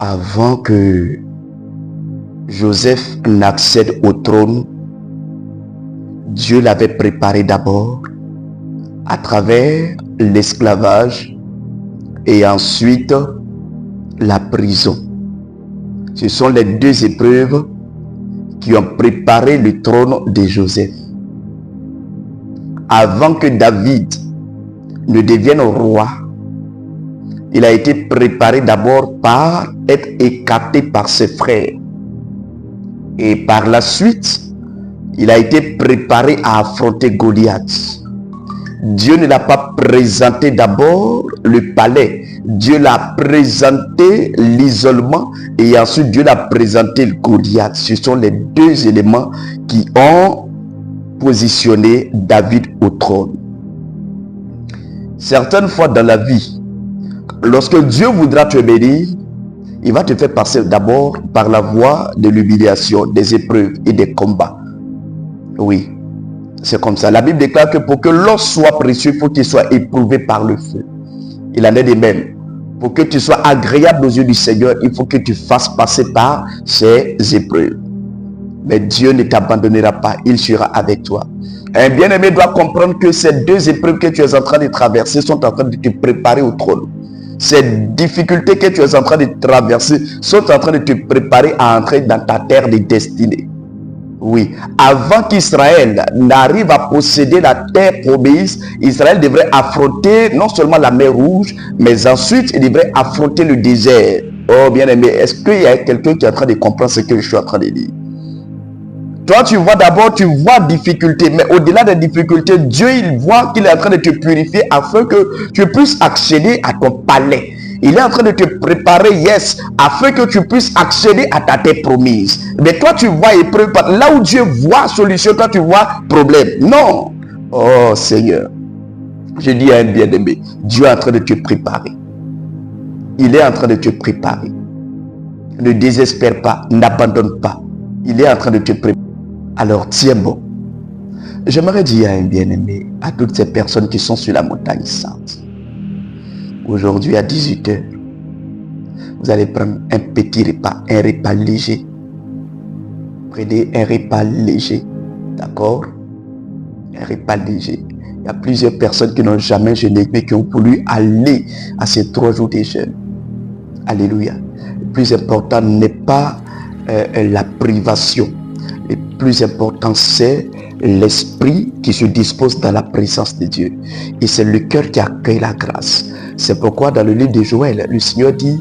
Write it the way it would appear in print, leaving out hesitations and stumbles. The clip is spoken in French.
Avant que Joseph n'accède au trône, Dieu l'avait préparé d'abord à travers l'esclavage et ensuite la prison. Ce sont les deux épreuves qui ont préparé le trône de Joseph. Avant que David ne devienne roi, il a été préparé d'abord par être écarté par ses frères. Et par la suite, il a été préparé à affronter Goliath. Dieu ne l'a pas présenté d'abord le palais. Dieu l'a présenté l'isolement et ensuite Dieu l'a présenté le Goliath. Ce sont les deux éléments qui ont positionné David au trône. Certaines fois dans la vie, lorsque Dieu voudra te bénir, il va te faire passer d'abord par la voie de l'humiliation, des épreuves et des combats. Oui, c'est comme ça. La Bible déclare que pour que l'or soit précieux, il faut qu'il soit éprouvé par le feu. Il en est de même. Pour que tu sois agréable aux yeux du Seigneur, il faut que tu fasses passer par ces épreuves. Mais Dieu ne t'abandonnera pas, il sera avec toi. Un bien-aimé doit comprendre que ces deux épreuves que tu es en train de traverser sont en train de te préparer au trône. Ces difficultés que tu es en train de traverser sont en train de te préparer à entrer dans ta terre de destinée. Oui, avant qu'Israël n'arrive à posséder la terre promise, Israël devrait affronter non seulement la mer Rouge, mais ensuite il devrait affronter le désert. Oh bien-aimé, est-ce qu'il y a quelqu'un qui est en train de comprendre ce que je suis en train de dire? Toi, tu vois d'abord, tu vois difficulté, mais au-delà des difficultés, Dieu, il voit qu'il est en train de te purifier afin que tu puisses accéder à ton palais. Il est en train de te préparer, yes, afin que tu puisses accéder à ta terre promise. Mais toi, tu vois épreuve, là où Dieu voit solution, toi, tu vois problème. Non. Oh Seigneur, je dis à un bien-aimé, Dieu est en train de te préparer. Il est en train de te préparer. Ne désespère pas, n'abandonne pas. Il est en train de te préparer. Alors tiens bon. J'aimerais dire à un bien-aimé, à toutes ces personnes qui sont sur la montagne sainte, aujourd'hui à 18h, vous allez prendre un petit repas, un repas léger. Prenez un repas léger, d'accord? Un repas léger. Il y a plusieurs personnes qui n'ont jamais jeûné, mais qui ont voulu aller à ces 3 jours de jeûne. Alléluia. Le plus important n'est pas la privation. Le plus important, c'est l'esprit qui se dispose dans la présence de Dieu. Et c'est le cœur qui accueille la grâce. C'est pourquoi dans le livre de Joël, le Seigneur dit